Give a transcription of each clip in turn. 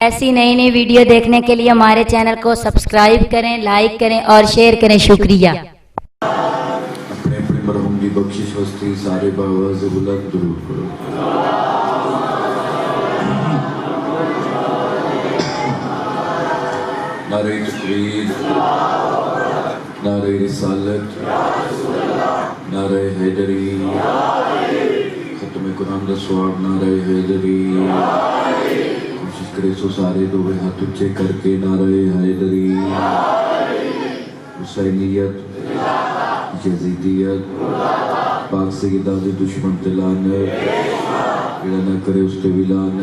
ایسی نئی نئی ویڈیو دیکھنے کے لیے ہمارے چینل کو سبسکرائب کریں، لائک کریں اور شیئر کریں۔ شکریہ۔ اپنے اپنے مرحوم کی بخشش واسطے سارے باواز بلند درود پڑھو۔ نعرہ تکبیر، نعرہ رسالت، نعرہ حیدری، ختم قرآن دا ثواب نعرہ حیدری۔ کوشش کرے سو سارے دو ہاتھ اونچے کر کے نعرہ حیدری۔ حسینیت، یزیدیت، پاک سیدہ دے دشمن تے لعنت، جڑا نہ کرے اس تے بھی لعنت۔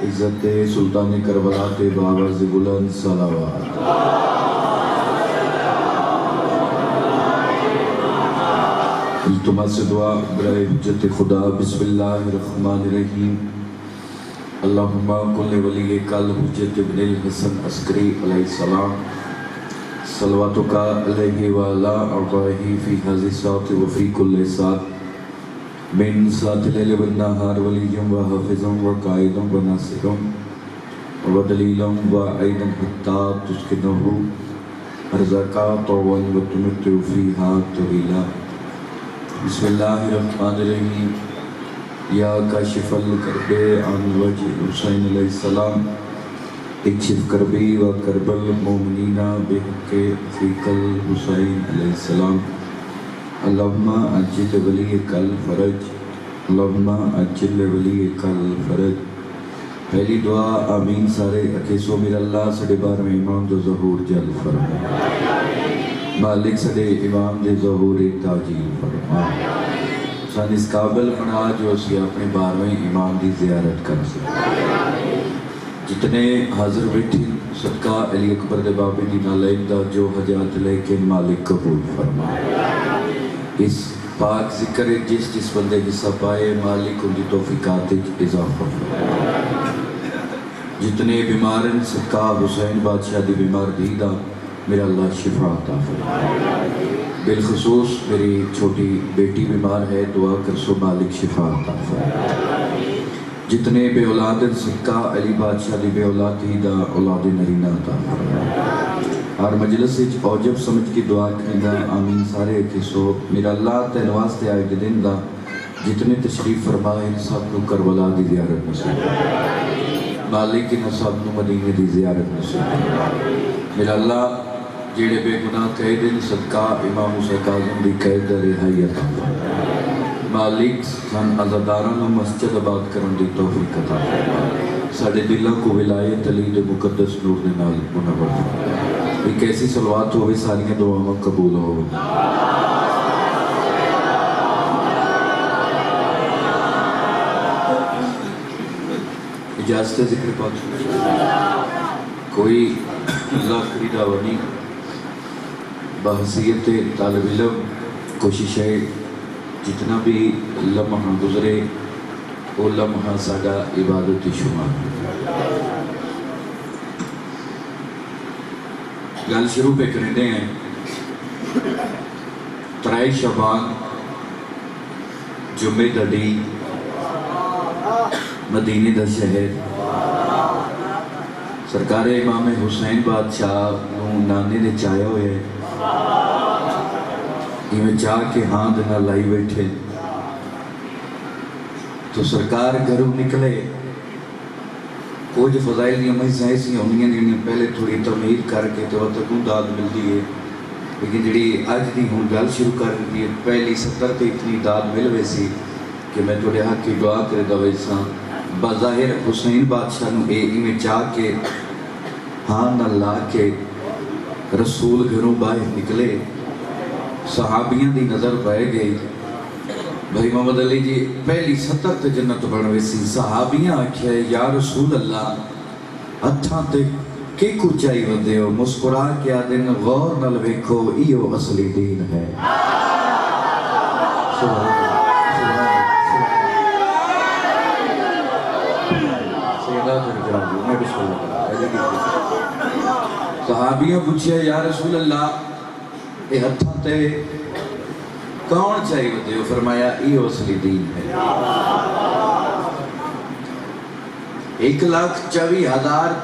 عزت سلطان کربلا تے باواز بلند صلوات۔ التماس دعا برائے حجت خدا۔ بسم اللہ الرحمن الرحیم۔ اللہم کل ولی کل حجت ابن الحسن عسکری علیہ السلام، صلواتک علیہ وعلا ارواحہ فی ہذی الساعۃ وفی کل ساعۃ، من ساعۃ اللیل والنہار ولیًا وحافظا وقائدا وناصرا ودلیلا وعینا حتی تسکنہ ارضاک طوعا وتمتع فیہا طویلا۔ بسم اللہ الرحمن الرحیم۔ یا کاشف الکرب عن وجہ حسین علیہ السلام، اکشف کربی و کرب المؤمنین بحق اخیک الحسین علیہ السلام۔ اللہم عجل ولیک الفرج، اللہم عجل ولیک الفرج۔ پہلی دعا آمین سارے اکے سو میرا اللہ سڑے بار میں امام دو ظہور جل فرما، مالک سڑے امام دے ظہور تاجیل فرما، سان اس قابل بنا جو اسی اپنے بارویں امام دی زیارت کر سکتے۔ جتنے حاضر بیٹھے صدقہ علی اکبر دے بابے دی نالائن دا جو حجات لے کے مالک قبول فرما۔ اس پاک ذکر جس بندے حصہ پائے مالک ان دی توفیقات اضافہ فرما۔ جتنے بیمارن صدقہ حسین بادشاہ دی بیمار دی دا میرا اللہ شفا عطا فرما۔ بالخصوص میری چھوٹی بیٹی بیمار ہے، دعا کر سو مالک شفا عطا فرما۔ جتنے بے اولاد صدقہ علی بادشاہ دی بے اولاد ہی دا اولاد نرینہ عطا فرما۔ ہر مجلس وچ اوجب سمجھ کی دعا کرنا آمین سارے اکے سو میرا اللہ تین واسطے آئے دے دن دا جتنے تشریف فرمائے سب کو کربلا دی زیارت نصیب، مالک ان سب کو مدینے دی زیارت نصیب۔ میرا اللہ جیڑے بے گناہ قید دن صدقہ امام حسین کاظم دی قید رہائی عطا فرما۔ مالک سن عزاداران مسجد آباد کرن دی توفیق عطا فرما۔ ساڑے دلوں کو ولایت علی دے مقدس نور دے نال منور فرما۔ ایک ایسی صلوات ہوئے ساریاں دعاواں قبول ہو۔ اجازت ذکر پاک کوئی ذاکری دعوی نہیں، بحثیت طالب علم کوشش ہے جتنا بھی لمحہ گزرے وہ لمحہ ساڑا عبادت شمار۔ گل شروع پہ کرنے دیں ہیں 3 شعبان جمعہ دڑی مدینے دا شہر، سرکار امام حسین بادشاہ نانے نے چاہے ہوئے میں چاہ کے ہاں دنا لائی بیٹھے تو سرکار گھروں نکلے۔ کچھ فضائل نہیں ہمیں ایسی ہونی ہیں پہلے تھوڑی تمہید کر کے تو تکوں داد ملتی ہے، لیکن جڑی اج دی ہوں گل شروع کر دی ہے پہلی 70 تے اتنی داد مل ویسی کہ میں تھوڑے حق کی دعا کرے دا ویسا بظاہر حسین بادشاہ نو میں چاہ کے ہاں نہ لا کے رسول گھروں باہر نکلے، صحابیاں دی نظر پائے گئی۔ بھائی محمد علی جی پہلی 70 تے جنت بڑھوے سی، صحابیاں آکھیا یا رسول اللہ ہتھاں تے کی کچائی ودے ہو، مسکرا کے آدن غور نہ لویکھو ایو اصلی دین ہے۔ صحابیوں پوچھیا یا رسول اللہ اے ہتھاں تے کون چاہیے ودے ہو؟ فرمایا ایو اصلی دین ہے۔ 1,24,000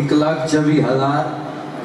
1,24,000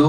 2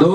2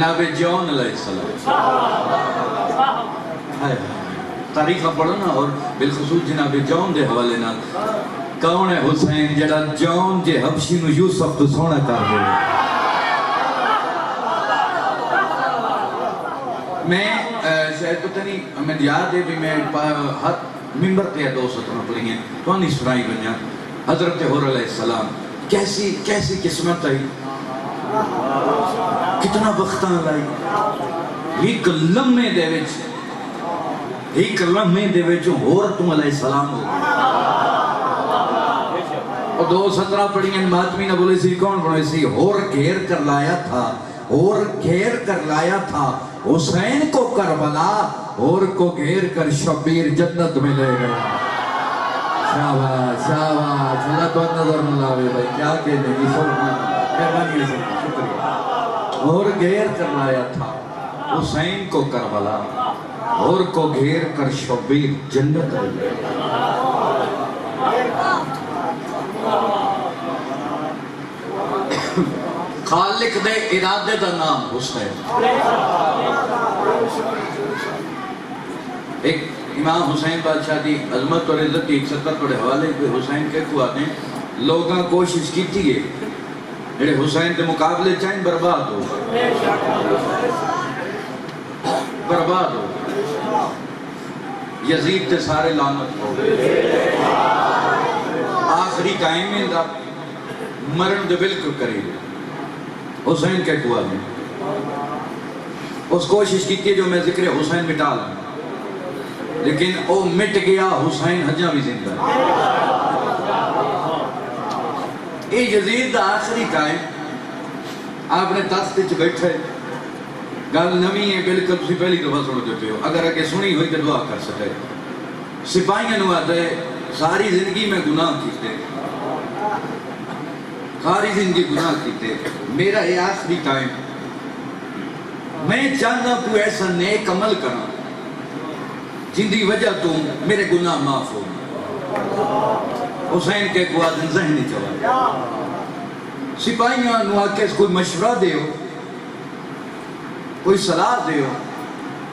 جناب جون علیہ السلام تاریخ پڑھو نا، اور بالخصوص جناب جون دے حوالے نال کون ہے حسین جڑا جون جے حبشی نو یوسف تو سونا کر دے. میں شاید پتہ نہیں میں یاد ہے بھی میں ممبر تے دو سترہ پڑھی ہیں تو نہیں سنائی بنیا حضرت حور علیہ السلام کیسی قسمت آئی، کتنا وقتاں لائی، ایک لمحے دے وچ حور تم علیہ السلام ہو. اور دو سترہ پڑھی ہیں ماتمی نے بولے سی کون بولے سی حور گھیر کر لایا تھا، حور گھیر کر لایا تھا حسین کو کربلا، حور کو گھیر کر شبیر جنت میں لے گئے. شاباش شاباش، اللہ تو نظر ملاوے بھائی کیا کہنے کی مہربانی ہے، شکریہ. حور گھیر کر لایا تھا حسین کو کربلا، حور کو گھیر کر شبیر جنت میں لے گئے. خالق دے ارادے دا نام حسین. ایک امام حسین بادشاہ دی عظمت اور عزت کی 71 پڑے حوالے پہ حسین کے کو آتے ہیں لوگاں کوشش کی تھی ہے جڑے حسین دے مقابلے چاہیں برباد ہو یزید تے سارے لعنت ہو آخری قائم میں دا مرن دے بالکل قریب حسین کے کو آتے ہیں. اس کوشش کی تھی جو میں ذکر حسین مٹا لوں لیکن وہ مٹ گیا، حسین حجاں بھی زندہ ہے. یہ یزید دا آخری قائم آپ نے تخت وچ بیٹھے گل نویں ہے بالکل، تسی پہلی دفعہ سن دیتے ہو، اگر اگے سنی ہوئی تو دعا کر سکے. سپاہیاں نو آتے ساری زندگی میں گناہ کیتے، ساری زندگی گناہ کیتے، میرا یہ آخری ٹائم میں چاہنا کوئی ایسا نیک عمل کرنا جن دی وجہ تو میرے گناہ معاف ہو. حسین کے کو آدن ذہنی چلا سپاہیاں نو آکے کوئی مشورہ دے ہو، کوئی صلاح دے ہو.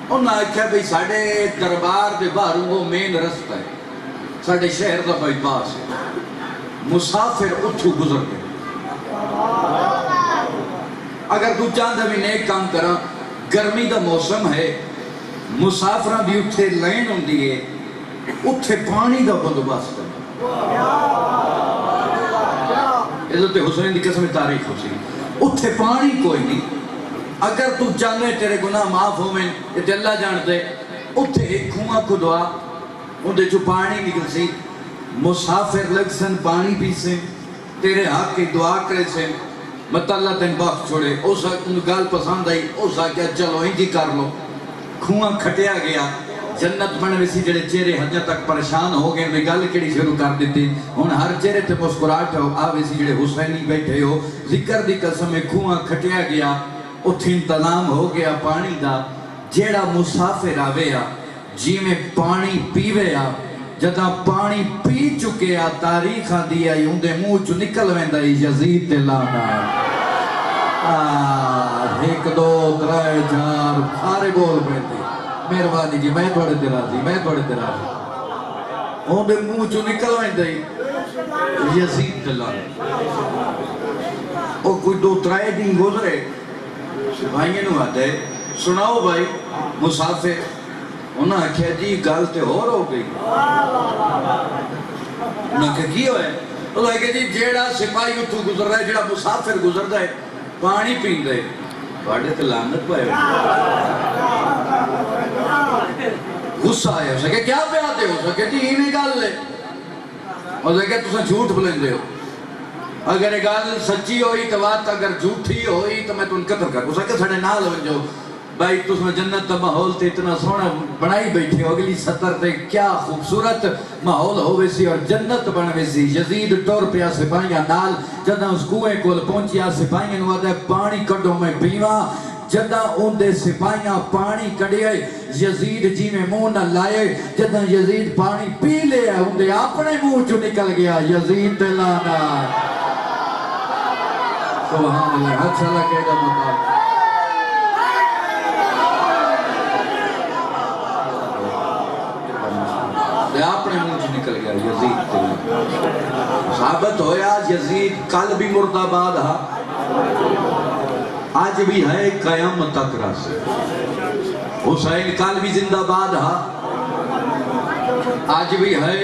انہوں نے کہا بھئی ساڑھے دربار دے باہر وہ مین رستہ ہے، ساڑھے شہر دا بائی پاس ہے، مسافر اتھو گزر گئے. اگر تو چاہتا بھی نیک کام کرا، گرمی دا موسم ہے، مسافرہ بھی اتھے لین ہوں دیئے، اتھے پانی دا بندوبست ہے. عزت حسین دی قسم تاریخ ہو سی اتھے پانی کوئی نہیں. اگر تو چاہنے تیرے گناہ معاف ہو میں تے اللہ جان دے اتھے ایک کھواں کو دعا اندھے جو پانی نکل سی، مسافر لگ سن پانی پی سے تیرے حق کی دعا کرے سے مت اللہ تین بخش چھوڑے. اس گال پسند آئی اس آکیا چلو ہی جی کر لو. کھواں کھٹیا گیا، جنت بن ویسی جڑے چہرے حجہ تک پریشان ہو گئے میں گل کیڑی شروع کر دیتی. ہن ہر چہرے تے مسکراہٹ ہو آ ویسی جڑے حسینی بیٹھے ہو ذکر دی قسم کھواں کھٹیا گیا، اتھے انتظام ہو گیا پانی دا. جیڑا مسافر آویا جی میں پانی پیوے آ جدہ پانی پی چکے آ تاریخاں دیا ہوں دے منہ چو نکل ویندہ یزید تے لانا. ایک دو ترائے چار سارے بول بیٹھے مہربانی جی میں تھوڑے درازی ہوں دے منہ چو نکل ویندہ یزید تے لانا. اور کوئی دو ترائے دن گزرے بھائییں نو آتے سناؤ بھائی مسافر. انہوں نے کہا جی گل تے اور ہو گئی. انہوں نے کہا کی ہوئے؟ انہوں نے کہا جی جیڑا سپاہی اتھو گزر رہا ہے جیڑا مسافر گزر رہا ہے پانی پین دے بڑے تے لعنت پائے. غصہ آیا اسے کہ کیا پہ آتے ہو سکے جی ہی میں گل لے. انہوں نے کہا تُسا جھوٹ بلیں دے ہو، اگر یہ گل سچی ہوئی تو بات اگر جھوٹی ہوئی تو میں تو ان قتل کر. اسے کہ ساڑھے نال ہو جو بھائی تُس میں جنت تا ماحول تے اتنا سونا بنائی بیٹھے ہو، اگلی سطر تے کیا خوبصورت ماحول ہوئے سی اور جنت بنوے سی. یزید ٹور پیا سپاہیاں نال جدہ اس کوئے کول پہنچیا سپاہیاں نو آدھے پانی کڈو میں پیواں. جدہ ان دے سپاہیاں پانی کڈیے یزید جی میں منہ نہ لائے. جدہ یزید پانی پی لے ان دے اپنے منہ چو نکل گیا یزید تے لانا. سبحان اللہ اچھا لگے گا مطلب یزید تے ثابت ہویا یزید کل بھی مرد آباد ہا آج بھی ہے قیامت تک راس حسین کل بھی زندہ باد ہا آج بھی ہے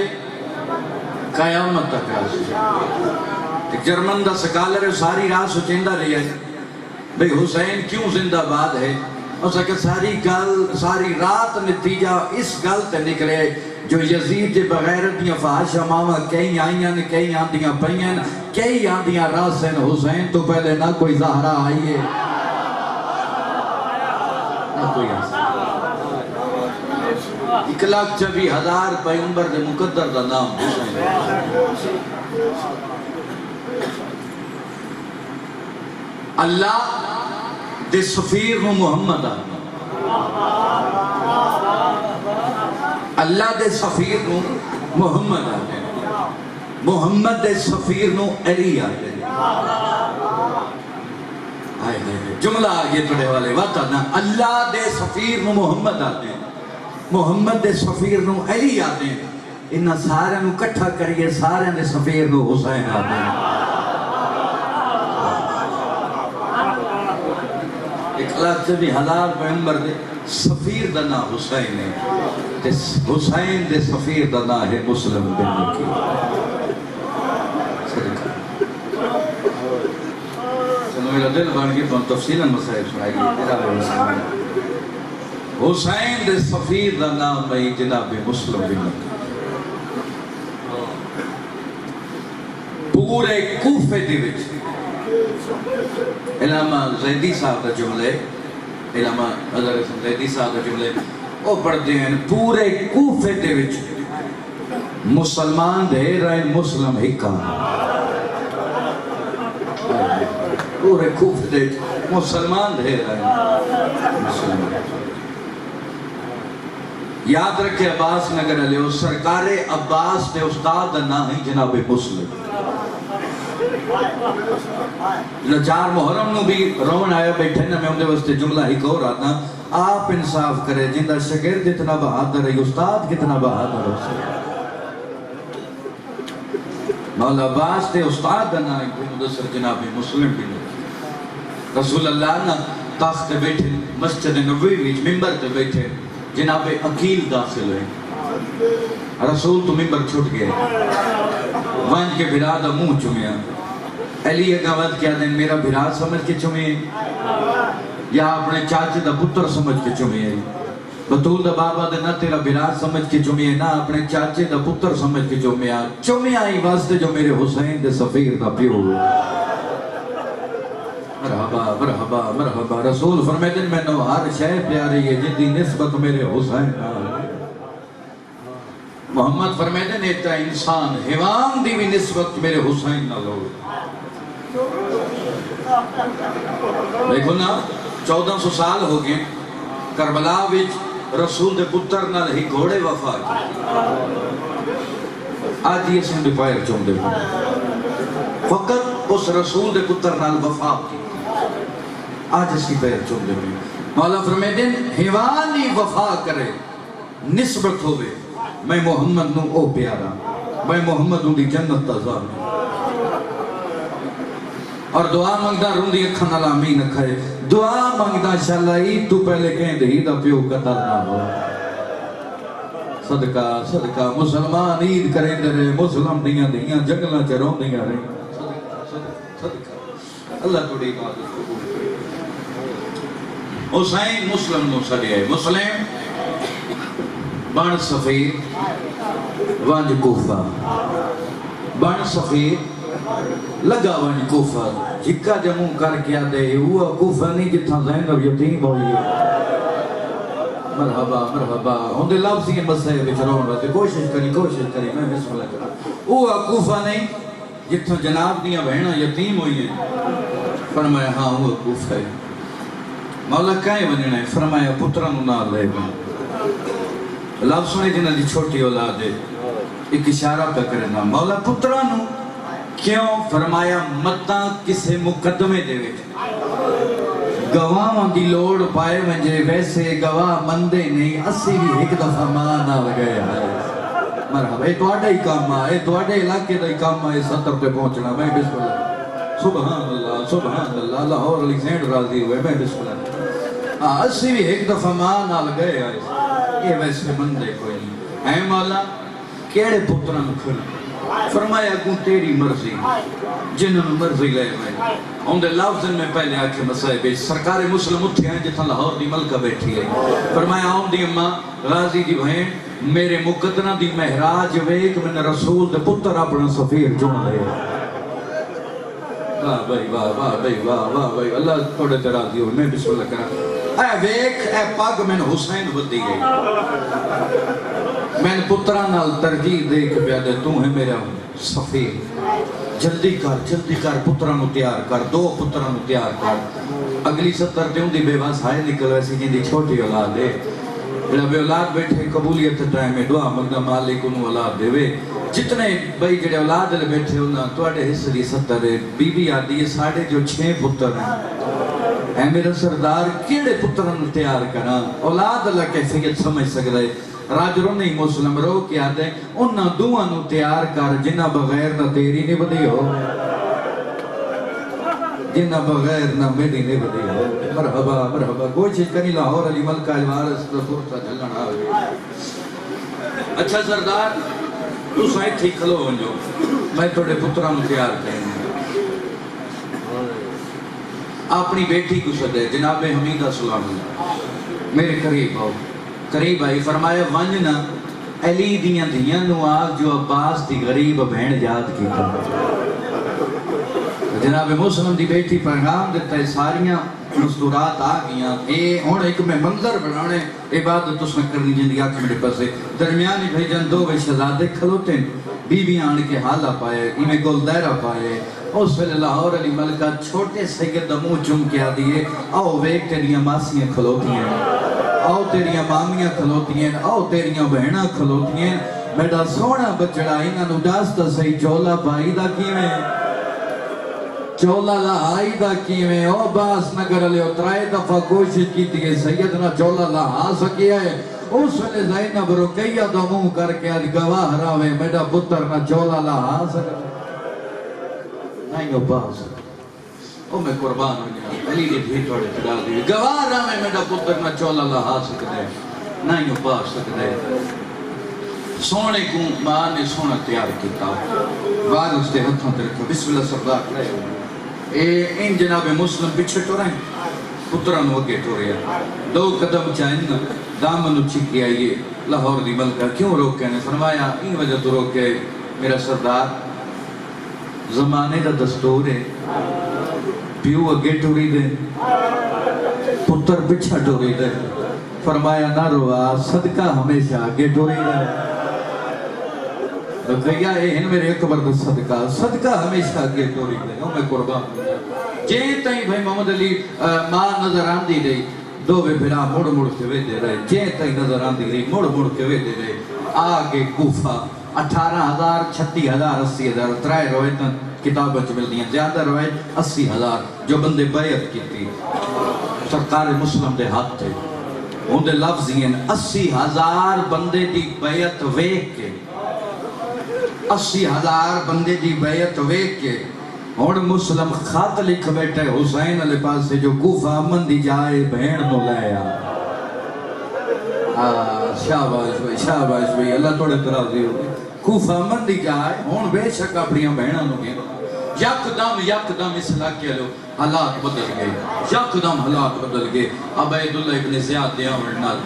قیامت تک راس جرمن دا سکالر ساری رات سوچندہ رہی ہے بھئی حسین کیوں زندہ باد ہے اس کہ ساری رات نتیجہ اس گل تے نکلے جو یزید دے بغیر دیاں فحاشا ماما کئی آئیاں کئی آندیاں پئیاں کئی آندیاں راسن حسین تو پہلے نہ کوئی زہرا آئی ہے نہ کوئی آسن 1,24,000 پیغمبر دے مقدر دا نام حسین اللہ دے سفیر نو محمد آنے اللہ دے سفیر نو محمد آنے محمد دے سفیر نو علی آنے جملہ آگے پڑھے والے وقت آنا اللہ دے سفیر نو محمد آنے محمد دے سفیر نو علی آنے انہا سارے نو کٹھا کریے سارے دے سفیر نو حسین آنے 1,24,000 پیغمبر دے سفیر دا نا حسین ہے حسین دے سفیر دا نا ہے مسلم بن نکی صدقہ چلو میرا دل بان کے تو تفصیلاً مسائل سنائی حسین دے سفیر دا نام ہے جناب مسلم بن نکی پورے کوفے دی وچ علامہ زیدی صاحب دا جملے علامہ حضرت زیدی صاحب دا جملے وہ پڑھتے ہیں پورے کوفے دے وچ مسلمان دے رہے مسلم ہکا پورے کوفے دے مسلمان دے رہے مسلم یاد رکھے عباس نگر علیہ سرکار عباس دے استاد دا نا ہی جناب مسلم چار محرم نو بھی رون آیا بیٹھے نا میں اندھے واسطے جملہ ہی کہو رہا تھا آپ انصاف کرے جندہ شگرد اتنا بہادر ہے استاد کتنا بہادر ہو سکتا مولا عباس تے استاد دنا ایک مدسر جناب مسلم بھی نہیں رسول اللہ نا تاخت بیٹھے مسجد نبوی ویچ ممبر تے بیٹھے جناب عقیل داخل ہوئے رسول تو ممبر چھوٹ گئے وانج کے بھرا دا منہ چمیا علی اگاوت کیا دن میرا بھرا سمجھ کے چمے یا اپنے چاچے دا پتر سمجھ کے چمے بطول دا بابا دے نہ تیرا بھرا سمجھ کے چمے نہ اپنے چاچے دا پتر سمجھ کے چمے آئی واسطے جو میرے حسین دے سفیر دا پیو مرحبا مرحبا مرحبا رسول فرمائے دن میں نو ہر شے پیاری ہے جن دی نسبت میرے حسین محمد فرمائے دن ایتا انسان حیوان دی بھی نسبت میرے حسین نہ لو دیکھو نا 1400 سال ہو گئے کربلا وچ رسول دے پتر نال ہی گھوڑے وفا کی آج یہ سن دے پائر چون دے فقط اس رسول دے پتر نال وفا کی آج اس کی پائر چون دے مولا فرمائے دن حیوانی وفا کرے نسبت ہوئے میں محمد نو او پیارا میں محمد نو دی جنت تازار اور دعا مانگدہ روندی اکھا نال آمین اکھائے دعا مانگدہ شالائی تو پہلے کہیں دہی دا پیو قتل نہ ہو صدقہ صدقہ مسلمان عید کریں دے رہے مسلم دیاں دیاں جنگلہ چرون دیاں رہے صدقہ اللہ توڑی عبادت قبول کرے حسین مسلم نو سڑے آئے مسلم بان سفیر وانج کوفہ بان سفیر لگا وانج کوفہ جکا جموں کر کیا دے ہوا کوفہ نہیں جتھا زینب یتیم ہوئی مرحبا مرحبا ہوں دے لفظی مسئلے بچرون رہتے کوشش کری میں بسم اللہ کرا ہوا کوفہ نہیں جتھا جناب دیا بہنہ یتیم ہوئی ہے فرمایا ہاں ہوا کوفہ ہے مولا کائیں بننا ہے فرمایا پترانو نہ لے بن لفظ سنے جنہ دی چھوٹی اولاد ہے ایک اشارہ پہ کرنا مولا پترانو کیوں فرمایا متاں کسے مقدمے دے ویٹ گواہ دی لوڑ پائے منجے ویسے گواہ مندے نہیں اسی بھی ایک دفعہ مانا لگیا ہے مرحبا یہ تواڈا ہی کام ہے، یہ تواڈے علاقے دا ہی کام ہے، 70 تے پہنچنا میں بسم اللہ سبحان اللہ لاہور علی سینڈ راضی ہوئے میں بسم اللہ اسی بھی ایک دفعہ ماں نال گئے آئے یہ ویسے بندے کوئی نہیں اے مولا کیڑے پتران کھڑا فرمایا کون تیری مرضی جنہوں مرضی لے میں اندے لفظن میں پہلے آکھے مسائے بیچ سرکار مسلم اتھے ہیں جتنا لاہور دی ملکہ بیٹھی ہے فرمایا آن دی اماں غازی دی بہن میرے مقدنہ دی مہراج ویک من رسول دے پتر اپنا سفیر چون لے واہ بھائی واہ بھائی واہ بھائی اللہ توڑے تراضی ہوئے میں بسم اللہ کرا اے ویک اے پاک میں حسین بدی گئی میں پتران نال ترجیح دے کے بیادے تو ہے میرا سفیر جلدی کر پترانو تیار کر دو پترانو تیار کر اگلی 70 دیوں دی بے باس ہائے نکل ویسی جن دی چھوٹی اولاد ہے جب بے اولاد بیٹھے قبولیت ٹائم میں دعا مگدہ مالک انہوں اولاد دے وے جتنے بھائی جڑے اولاد لے بیٹھے ہونا تو اڑے حصہ دی 70 بی بی آدھی ہے ساڑھے جو 6 پتر ہیں اے میرا سردار کیڑے پترانو تیار کرنا اولاد اللہ کیفیت سمجھ سکتا ہے راجروں نہیں مسلم رو کے آتے انہاں دوانو تیار کر جنہ بغیر نہ تیری نہیں بدی ہو جنہ بغیر نہ میری نہیں بدی ہو مرحبا کوئی چیز کرنی لاہور علی ملکہ الوارس فرصہ جلنا آئے اچھا سردار تو سائیں تھی کھلو ہنجو میں توڑے پترانو تیار کریں اپنی بیٹی کو صدے جناب حمیدہ سلام اللہ میرے قریب آئی فرمایا ونجنا علی دیاں دیاں نو آگ جو عباس دی غریب بہن یاد کی جناب مسلم دی بیٹی پیغام دیتا ہے ساریاں مستورات آ گیاں اے ہون ایک میں منظر بنانے عبادت اس میں کرنی جن دی آنکھ میرے پاسے درمیانی بھیجن دو بے شہزادے کھلوتے بی بی آن کے حالہ پائے ایمیں گل دائرہ پائے اس ویلے لاہور علی ملکہ چھوٹے سید منہ چم کے آدھیے آؤ ویک تیریاں ماسیاں کھلوتی ہیں آؤ تیریاں مامیاں کھلوتی ہیں آؤ تیریاں بہناں کھلوتی ہیں بیٹا سونا بچڑا انہاں نو داستا صحیح چولا پائی دا کیویں چولا لہائی دا کیویں او باس نگر علی اترائے دفعہ کوشش کی تھی سیدنا چولا لہا سکیا ہے اس ویلے زینب رکیہ دا منہ کر کے آج گواہ راوے میڈا پتر نہ چولا لہا سکیا نہیں او باس او میں قربان ہو جائے علی نے بھی توڑے تڑا دی گواہ راوے میڈا پتر نہ چولا لہا سکتے نہیں او باس سکتے سونے کو ماں نے سونا تیار کیتا بعد اس دے ہتھوں تے رکھا بسم اللہ سردار کھڑے ہوئے ان جناب مسلم پیچھے ٹو رہے ہیں پتران وگے ٹو رہے دو قدم چاہن دامن چکی آئیے لاہور دی ملکہ کیوں روکے نے فرمایا این وجہ تو روکے میرا سردار زمانے دا دستور ہے پیو اگے ٹوری دے پتر پچھا ٹوری دے فرمایا نہ روا صدقہ ہمیشہ آگے ٹوری دے رکھیا ان میرے اکبر دا صدقہ ہمیشہ آگے ٹوری دے میں قربان جے تائیں بھائی محمد علی ماں نظر آن دی رہی دو بے بھرا مڑ کے وے دے رہے جے تائیں نظر آن دی رہی مڑ کے وے دے رہے آگے کوفہ 18,000 36,000 80,000 ترائے روایتاں کتاب بچ مل دیا زیادہ روایت 80,000 جو بندے بیعت کی تھی سرکار مسلم دے ہاتھ تھے ان دے لفظ ہیں 80,000 بندے دی بیعت ویک کے 80,000 بندے دی بیعت ویک کے اور مسلم خط لکھ بیٹھے حسین علیہ پاس سے جو کوفہ امن دی جائے بہن نو لیا شاباش بھائی اللہ توڑے ترازی ہو کوفہ امن دی جائے ہون بے شک اپنیاں بہنوں نو گئے یک دم اصلاح کیا لو حالات بدل گئے یک دم حالات بدل گئے عبیداللہ ابن زیاد دیا ورنال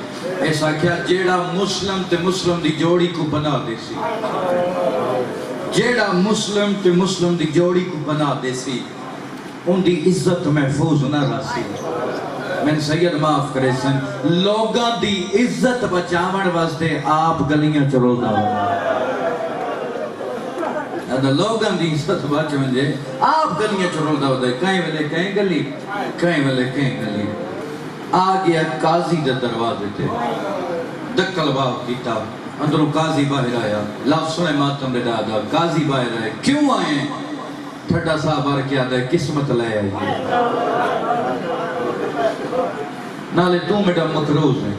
ایسا کیا جیڑا مسلم تے مسلم دی جوڑی کو بنا دے سی جیڑا مسلم تے مسلم دی جوڑی کو بنا دے سی ان دی عزت محفوظ نہ رہا میں سید معاف کرے سن لوگاں دی عزت بچاون واسطے آپ گلیاں چرودا لوگاں دی عزت بچاون جے آپ گلیاں چرودا ہوتا ہے کہیں ویلے کہیں گلی کہیں ویلے کہیں گلی آگیا قاضی دے دروازے تے دکل باب کیتا اندروں قاضی باہر آیا لفظ سنے ماتم دے دادا قاضی باہر آئے کیوں آئے ٹھڑا صاحب آر کیا دے قسمت لے آئی نالے تو میرا مقروض ہے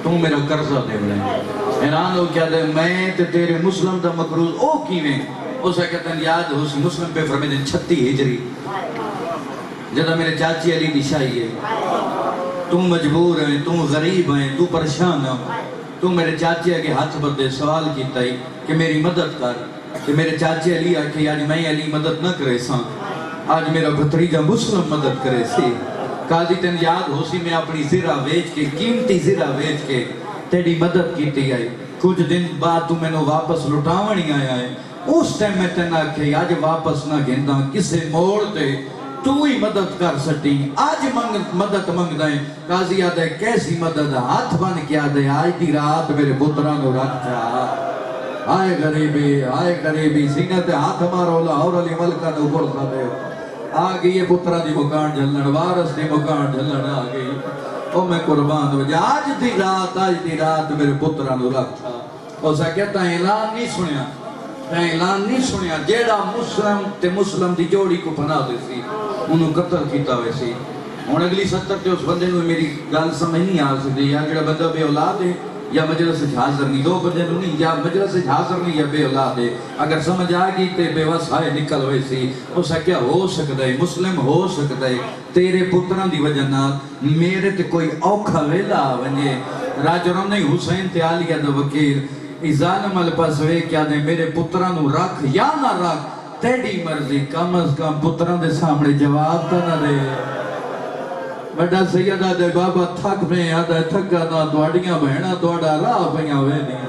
تو میرا قرضہ دے رہے حیران ہو کیا دے میں تے تیرے مسلم دا مقروض او کیویں اسے کہتے ہیں یاد ہو سی مسلم پہ فرمیدیں 36 ہجری جدہ میرے چاچی علی دی شاہی ہے تو مجبور ہے تو غریب ہے تو پریشان ہے تو میرے چاچی کے ہاتھ بدے سوال کیتا ہی کہ میری مدد کر کہ میرے چاچی علی آکھے آج میں علی مدد نہ کرے ساں آج میرا بھتریجہ مسلم مدد کرے سی قاضی تین یاد ہو سی میں اپنی زرہ ویچ کے قیمتی زرہ ویچ کے تیری مدد کیتی آئی کچھ دن بعد تو میں نے واپس لٹاونی آیا ہے اس ٹائم میں تینا کہ آج واپس نہ گھندا کسے موڑ دے تو ہی مدد کر سٹی آج مدد منگ دائیں قاضی آدھے کیسی مدد ہاتھ بن کیا دے آج دی رات میرے پترانو رکھ جا آئے غریبی سینت ہاتھ مارو لاہور علی ملکہ نو برسا دے آگئی یہ پترہ دی مکان جھلن وارس دی مکان جھلن آگئی او میں قربان ہو جا آج دی رات میرے پترانو رکھ جا اور سا کہتا ہے اعلان نہیں سنیا جیڑا مسلم تے مسلم دی جوڑی کو پناہ دے سی انہوں قتل کیتا ہوئے سی ہون اگلی 70 تے اس بندے نے میری گال سمجھ نہیں آ سکتی یا جڑا بندہ بے اولاد ہے یا مجلس سے حاضر نہیں دو بندے نہیں یا مجلس سے حاضر نہیں یا بے اولاد ہے اگر سمجھ آ گئی تے بے وسائے نکل ہوئے سی اسا کیا ہو سکتا ہے مسلم ہو سکتا ہے تیرے پتران دی وجہ نہ میرے تے کوئی اوکھا ویلا ونجے راجرم نہیں حسین تے آلیہ دا وکیل ظالم الپس وے کیا دے میرے پترانو رکھ یا نہ رکھ تیڑی مرضی کم از کم پتران دے سامنے جواب تا نہ دے بڑا سیدہ دے بابا تھک میں آدھا تھکا نہ دوڑیاں بہنا دوڑا راہ پہیاں ہوئے نہیں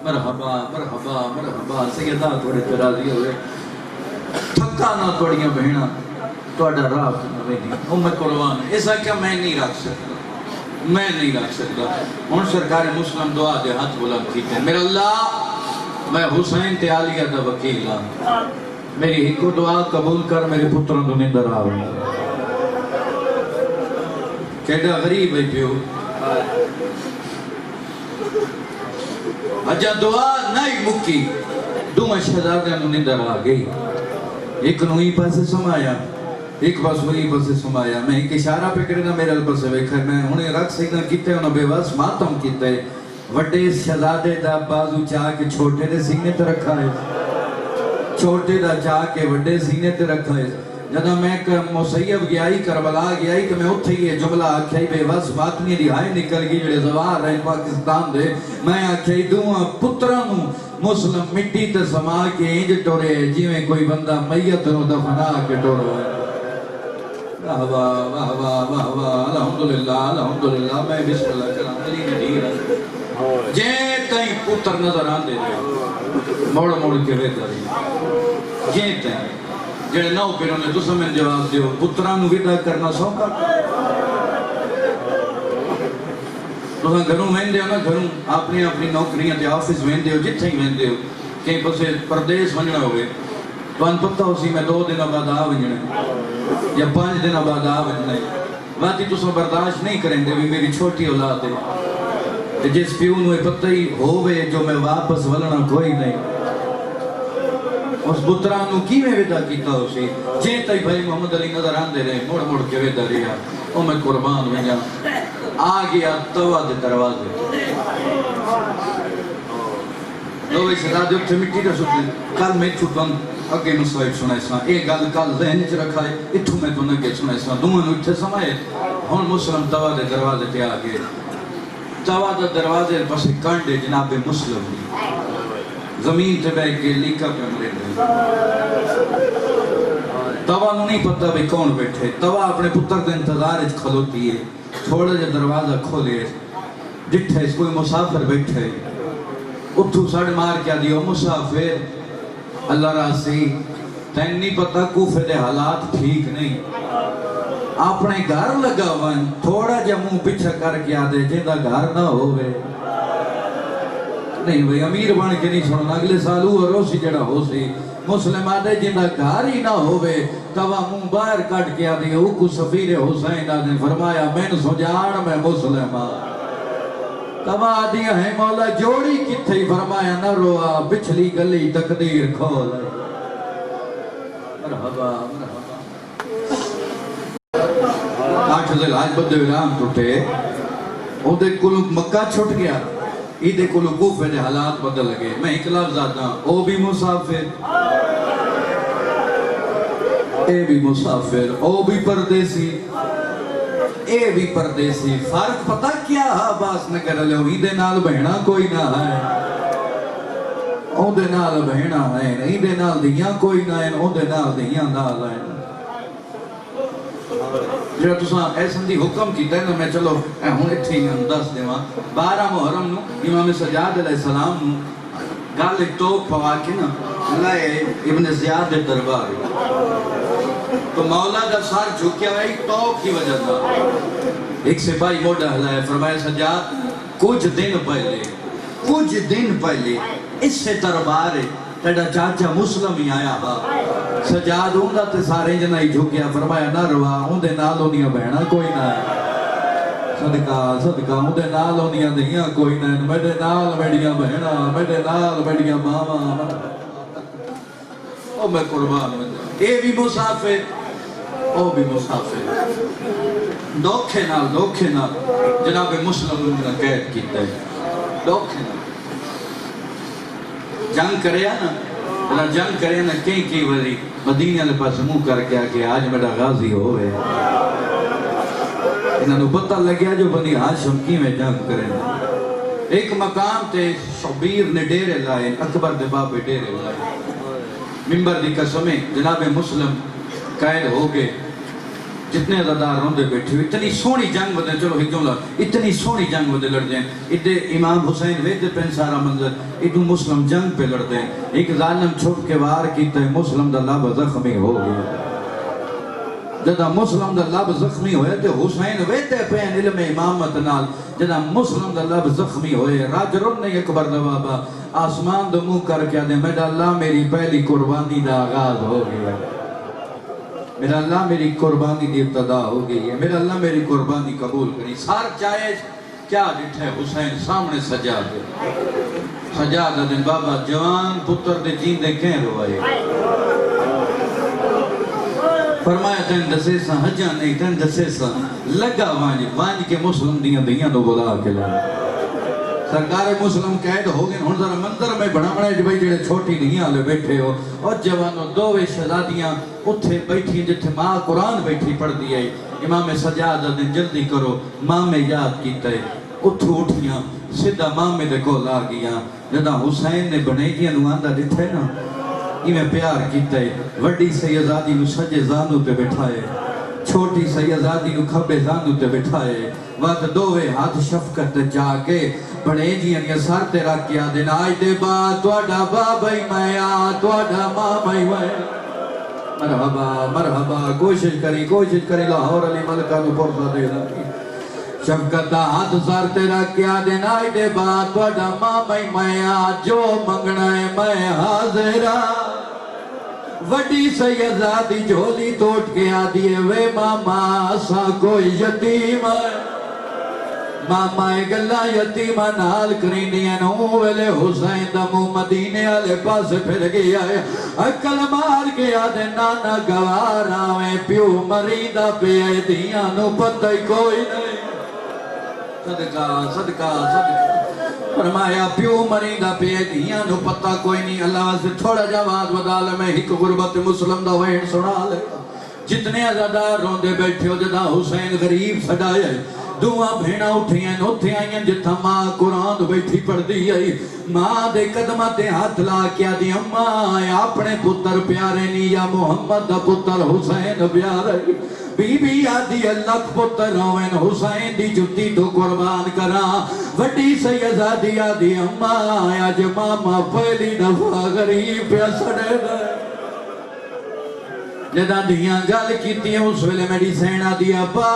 مرحبا سیدہ تھوڑے ترازی ہوئے تھکا نہ دوڑیاں بہنا دوڑا راہ پہیاں ہوئے نہیں میں قربان ایسا کیا میں نہیں رکھ سکتا ہون سرکار مسلم دعا دے ہاتھ بلند کیتے میرا اللہ میں حسین تے عالیہ دا وکیل ہاں میری ہکو دعا قبول کر میرے پتران دو نیندر آوے کہڑا غریب ہے پیو اجا دعا نہیں مکی دو میں شہزادہ نو نیندر آ گئی ایک نو ہی پاسے سمایا ایک بس وہی بس سمایا میں ایک اشارہ پہ کرنا میرے البر سے ویکھر میں انہیں رکھ سکنا کیتے انہوں بے وس ماتم کیتے وڈے شہزادے دا بازو چاہ کے چھوٹے دے سینے تے رکھا ہے چھوٹے دا چاہ کے وڈے سینے تے رکھا ہے جدہ میں مسیب گیائی کربلا گیائی تو میں اتھے یہ جملہ آکھائی بے وس باطنی رہائی نکل گئی جڑے زوار رہے پاکستان دے میں آکھائی دوں پترانو مسلم مٹی تے سما کے انج ٹورے جیویں کوئی بندہ میت نو دفنا کے ٹورو ہے واہ واہ الحمدللہ میں بسم اللہ کرام علی ندیر جے تائیں پتر نظر آن دے دے موڑ کے ویدہ رہی جے تائیں جڑے نو پیروں نے تو سمیں جواب دیو پترانو ویدہ کرنا سوکا تو گھروں ویندے ہو نا گھروں اپنی نوکریاں تے آفس ویندے ہو جتھے ہی ویندے ہو کہیں پسے پردیس ونجنا ہوئے تو ان پتہ ہو سی میں 2 دن بعد آ ونجنے یا 5 دن بعد آ ونجنے واتی تو سو برداشت نہیں کریں دے بھی میری چھوٹی اولاد ہے جس پیون ہوئے پتہ ہی ہوئے جو میں واپس ولنا کوئی نہیں اس بطرانو کی میں ویدہ کیتا ہو سی جیتا ہی بھائی محمد علی نظر آن دے رہے موڑ کے ویدہ رہا او میں قربان میں جا آ گیا توا دے دروازے دو اس رادیو تھے مٹی کا سکتے کل میں چھوٹن اگے مسائب سنائے ساں ایک گل کل ذہن چ رکھا ہے اتھو میں تو نگے سنائے ساں دومن اٹھے سمائے ہون مسلم توا دے دروازے تے آگے توا دے دروازے پس کانڈے جناب مسلم دی زمین تے بیٹھ کے لیکا پہ مرے دے توا نو نہیں پتہ بھی کون بیٹھے توا اپنے پتر دے انتظار اچ کھلوتی ہے تھوڑا جا دروازہ کھولے جٹھے اس کوئی مسافر بیٹھے اتھو سڑ مار کیا دیو مسافر اللہ راسی تین نہیں پتہ کوفے دے حالات ٹھیک نہیں اپنے گھر لگا ون تھوڑا جا منہ پیچھا کر کے آدھے جیدہ گھر نہ ہوئے نہیں بھئی امیر بن کے نہیں سننا اگلے سالو اور روسی جڑا ہو سی مسلم آدھے جیدہ گھر ہی نہ ہوئے توا منہ باہر کٹ کے آدھے اوکو سفیر حسین آدھے فرمایا میں سجان میں مسلم توا آدھیا ہے مولا جوڑی کتھے فرمایا نہ روا بچھلی گلی تقدیر کھول مرحبا آٹھ ذل حج بدے ولام ٹوٹے او دے کل مکہ چھٹ گیا ایدے کو کوفے دے حالات بدل گئے. میں ایک لفظ آتا او بھی مسافر اے بھی مسافر او بھی پردیسی اے بھی پردیسی. فرق پتہ کیا عباس نگر لے ایدے نال بہنا کوئی نہ ہے او دے نال بہنا ہے ایدے نال دیاں کوئی نہ ہے او دے نال دیاں نال ہے. جب تساں ایسن دی حکم کیتا ہے نا میں چلو ہوں اتھی دس دیواں 12 محرم نو امام سجاد علیہ السلام نو گل ایک توک پوا کے نا لائے ابن زیاد دے دربار تو مولا دا سر جھکیا ہے ایک توک کی وجہ دا. ایک سپاہی موڈا ہلائے فرمایا سجاد کچھ دن پہلے اس سے دربار تیڑا چاچا مسلم ہی آیا با. سجاد ہوں دا تے سارے جنہ ہی جھکیا فرمایا نہ روا ہوں دے نال ہونیاں بہنا کوئی نہ ہے. صدقہ ہوں دے نال ہونیاں دہیاں کوئی نہ ہے. میرے نال میڈیاں بہنا میرے نال میڈیاں ماما او میں قربان میں اے بھی مسافر او بھی مسافر. دوکھے نال جناب مسلم نے قید کیتا ہے. دوکھے نال جنگ کریا نا جنگ کریا نا کئی وری مدینہ لے پاس منہ کر کے آکے آج میرا غازی ہوئے. انہوں نے پتہ لگیا جو بنی ہاشم کی میں جنگ کریں. ایک مقام تے شبیر نے ڈیرے لائے اکبر دے بابے ڈیرے لائے. ممبر دی قسمیں جناب مسلم قائد ہو گئے. جتنے عزادار روندے بیٹھے اتنی سونی جنگ بدے چلو ہی جملہ اتنی سونی جنگ بدے لڑ جائیں. ادھے امام حسین ویدے پین سارا منظر ادھو مسلم جنگ پہ لڑ دیں. ایک ظالم چھپ کے وار کیتا ہے مسلم دا لب زخمی ہو گیا. جدہ مسلم دا لب زخمی ہوئے تے حسین ویدے پین علم امامت نال جدہ مسلم دا لب زخمی ہوئے راج رن نے اکبر دا بابا آسمان دا منہ کر کے دے میرا اللہ میری پہلی قربانی دا آغاز ہو گیا. میرا اللہ میری قربانی دی ابتدا ہو گئی ہے. میرا اللہ میری قربانی قبول کری. سار چاہے کیا ڈٹھے حسین سامنے سجاد دن بابا جوان پتر دے جین دے کہیں روائے. فرمایا تین دسے سا حجاں نہیں تین دسے سا لگا وانج کے مسلم دیاں دو بلا کے لائے. سرکار مسلم قید ہو گئے. ہن ذرا منظر میں بنا جو بھائی جڑے چھوٹی دیاں لے بیٹھے ہو اور جوانوں دووے شہزادیاں اتھے بیٹھی جتھے ماں قرآن بیٹھی پڑھ دی ہے. امام سجاد دن جلدی کرو ماں میں یاد کیتا ہے. اتھو اٹھیاں سدھا ماں میں دے کو لا گیاں. جدہ حسین نے بنے جیاں نواندہ دٹھے نا میں پیار کیتا ہے. وڈی سیدزادی نو سجے زانو تے بٹھائے چھوٹی سیدزادی نو کھبے زانو تے بٹھائے. وقت دووے ہاتھ شفقت جا کے بڑے جیاں یہ سر تے رکھ کیا دن آج دے بعد توڑا بابائی میں توڑا مامائی میں مرحبا کوشش کری لاہور علی ملکہ نو پرسا دے لگی. شفقت ہاتھ سر تے رکھ کیا دن آج دے بعد توڑا مامائی میں جو منگنا ہے میں حاضرہ. وڈی سیدزادی جھولی توٹ کے آدھیے وے ماما سا کوئی یتیم ہے. ماما گلہ یتیمہ نال کرینی ہیں نو ویلے حسین دمو مدینے آلے پاس پھر گیا ہے. اکل مار گیا دے نانا گوار آویں پیو مریدہ پہ آئے دیاں نو پتہ ہی کوئی نہیں. صدقہ فرمایا پیو مریدہ پہ آئے دیاں نو پتہ کوئی نہیں. اللہ سے تھوڑا جواد ودال میں ایک غربت مسلم دا وین سنا لے. جتنے عزادار روندے بیٹھے ہو جدہ حسین غریب سڑایا ہے. دعا بھیڑا اٹھیاں نوتھے آئیاں جتھا ماں قرآن بیٹھی پڑھ دی آئی. ماں دے قدمہ تے ہاتھ لا کیا دی اماں اپنے پتر پیارے نہیں یا محمد دا پتر حسین پیارے. بی بی آدھی اللہ پتر ہوئن حسین دی جتی تو قربان کرا. وڈی سیدزادی آدھی اماں آج ماما پہلی دفعہ غریب پہ سڑے دے. جدہ دیاں گل کیتی ہیں اس ویلے میری سینہ دیا پا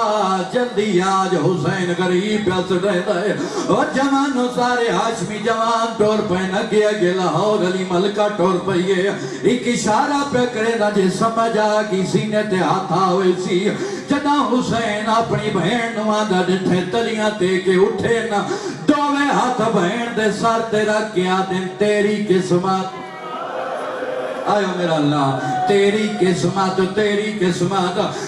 جلدی آج حسین غریب پیاس رہتا ہے. اور جوانوں سارے ہاشمی جوان ٹور پہ نگیا گے لاہور علی ملکہ ٹور پہیے. ایک اشارہ پہ کرے نا جے سمجھا کی سینے تے ہاتھا ہوئے سی. جدہ حسین اپنی بہن نوادہ ڈٹھے تلیاں تے کے اٹھے نا دووے ہاتھ بہن دے سار تے رکھ کیا دن تیری قسمت آئے میرا اللہ تیری قسمت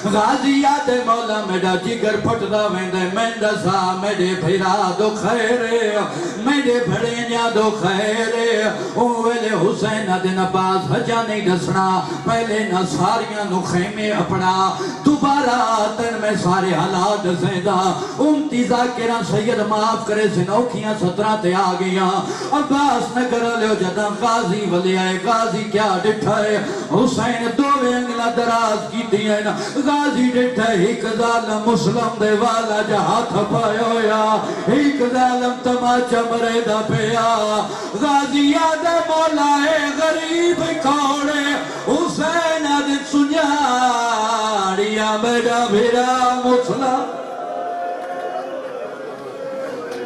غازیات مولا میرا جگر پھٹدا ویندے میں دسا میرے بھیرا دو خیرے میرے بھڑینیا دو خیرے اوہلے حسین دن عباس حجا نہیں دسنا پہلے نہ ساریاں نو خیمے اپنا دوبارہ تن میں سارے حالات دسیدہ امتی ذاکرہ سید معاف کرے سنوکیاں 17 تے آگیاں عباس نگر لیو جدہ غازی ولی آئے غازی کیا ڈٹھائے حسین دوے انگلہ دراز کی دیا غازی ڈٹھائے ایک ظالم مسلم دے والا جہاں تھپایا ہویا ایک ظالم تماچا مریدہ پیا غازی یاد مولا ہے غریب کھوڑے حسین آدھ سنیاڑیا میرا بھیرا مسلم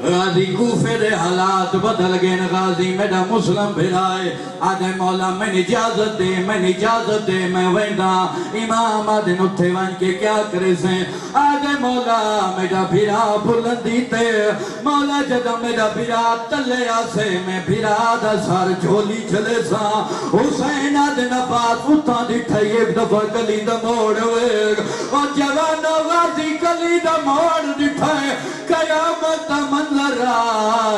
غازی کوفے دے حالات بدل گئے غازی میرا مسلم بھرائے آدھے مولا میں اجازت دے میں ویندہ امام آدھے نتھے وان کے کیا کرے سے آدھے مولا میرا بھرا بلندی تے مولا جدہ میرا بھرا تلے آسے میں بھرا دا سار جھولی چلے سا حسین آدھے نبات اتھا دٹھائی ایک دفعہ کلی دا موڑ ویگ اور جوانو غازی کلی دا موڑ دٹھائے قیامت منظر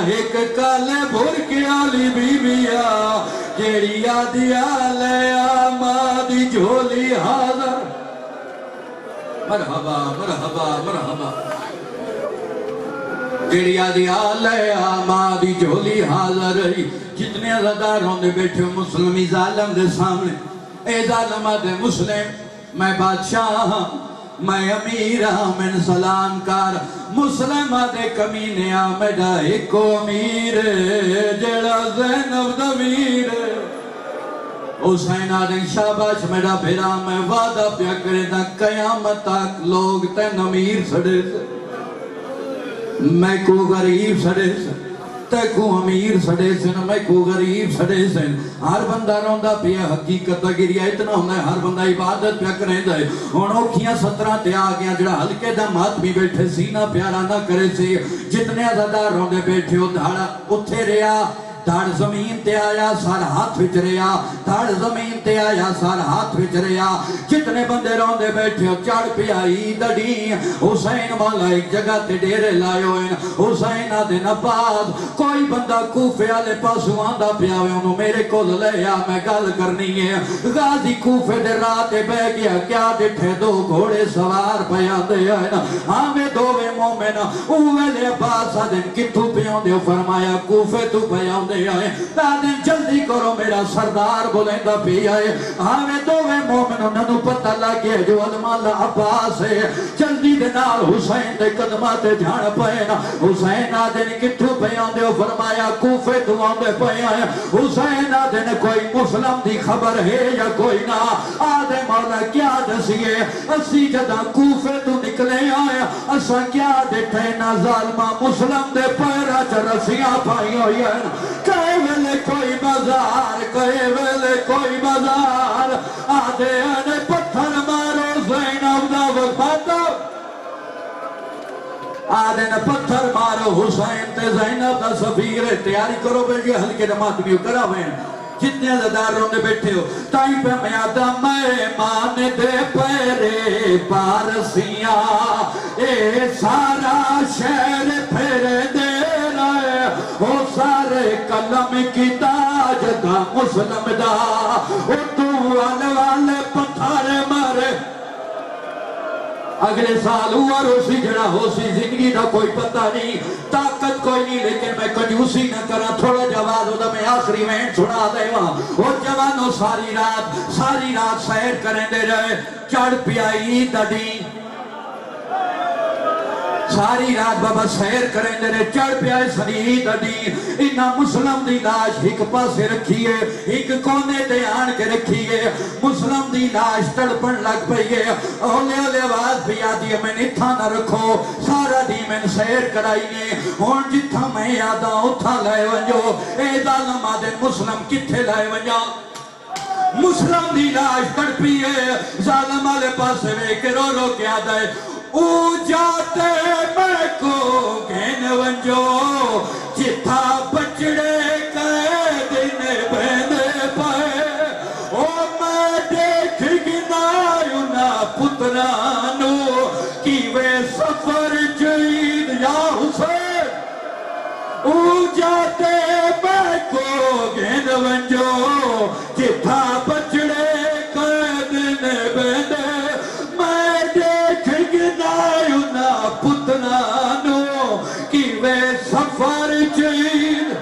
ایک کالے بھر کے آلی بی بیا جیڑی آدھی آلے آمادی جھولی حاضر مرحبا مرحبا مرحبا جیڑی آدھی آلے آمادی جھولی حاضر جتنے عزداروں نے بیٹھے مسلمی ظالم دے سامنے اے ظالم آدھے مسلم میں بادشاہ میں امیر آمین سلام کار مسلم آدھے کمینے آمدہ ایکو امیر جڑا زینب دمیر حسین آدھے شاباش میرا بھیرا میں وعدہ پیا کرے دا قیامت تک لوگ تین امیر سڑے سے میں کو غریب سڑے سے تے کو امیر سڑے سن میں کو غریب سڑے سن ہر بندہ روندہ پیا حقیقت گریا اتنا ہونا ہے ہر بندہ عبادت پیا کریں دے انہوں کیاں 17 تے آگیا جڑا ہلکے دا مات بھی بیٹھے سینہ پیارا نہ کرے سے جتنے عزدار روندے بیٹھے ہو دھاڑا اتھے ریا دھاڑ زمین تے آیا سار ہاتھ وچ ریا دھاڑ زمین تے آیا سار ہاتھ وچ ریا جتنے بندے روندے بیٹھے ہو چڑھ پیائی دڑی حسین مولا ایک جگہ تے ڈیرے لائے ہوئے حسین آدھے نباد کوئی بندہ کوفے آلے پاسو آندہ پیاوے انہوں میرے کول لے آ میں گل کرنی ہے غازی کوفے دے راتے بے گیا کیا ڈٹھے دو گھوڑے سوار پیا دے آئے ہمیں دووے مومن اوے لے عباس آدھن کتھو پیوں دے فرمایا کوفے تو پیوں دے آئے دادن جلدی کرو میرا سردار بولندہ پی آئے ہمیں دووے مومنوں ننو پتہ لگے جو علماء عباس ہے جلدی دنال حسین دے قدمات جھاڑ پہنا حسین آدھن کتھو پیان دے فرمایا کوفے تو آدھے پیان حسین آدھن کوئی مسلم دی خبر ہے یا کوئی نہ آدھے مولا کیا دسیے اسی جدہ کوفے تو نکلے آئے اسا کیا دیٹھے نا ظالمہ مسلم دے پیرا چرسیاں پائی ہوئی ہے کہے ویلے کوئی بازار کہے ویلے کوئی بازار آدھے آنے پتھر مارو زینب دا وقتا آدھے نے پتھر مارو حسین تے زینب دا سفیر تیاری کرو بیٹھے ہلکے نمات بھی کرا وین جتنے عزدار رونے بیٹھے ہو تائی پہ میں آدھا میں مان دے پیرے پارسیاں اے سارا شہر پھر دے رہے وہ سارے قلم کی تاج دا مسلم دا وہ تو والے پتھر مارے اگلے سال ہوا روسی جڑا ہو سی زندگی دا کوئی پتہ نہیں طاقت کوئی نہیں لیکن میں کنجوسی نہ کرا تھوڑا جواز ہوتا میں آخری وین سنا دے وہاں اور جوانوں ساری رات سیر کریں دے رہے چڑھ پیائی دڑی ساری رات بابا سیر کریں دے رہے چڑھ پیائی سری دڑی انہا مسلم دی لاش ایک پاسے رکھیے ایک کونے دے آن کے رکھیے مسلم دی لاش تڑپن لگ پئیے اولے اولے آواز بھی آدھی میں نتھا نہ رکھو سارا دی میں سیر کرائیے ہون جتھا میں یادا اتھا لائے ونجو اے ظالم آدھے مسلم کتھے لائے ونجا مسلم دی لاش تڑپیے ظالم آلے پاسے وے کے رو رو کے آدھے او جاتے میں کو گھن ونجو جتھا بچڑے کے دن بہنے پائے او سفر جید یا حسین جاتے میں کو گھن ونجو جتھا بچڑے قید نے بیندے میں دیکھ گنایو نا پتنانو کی وے سفر جید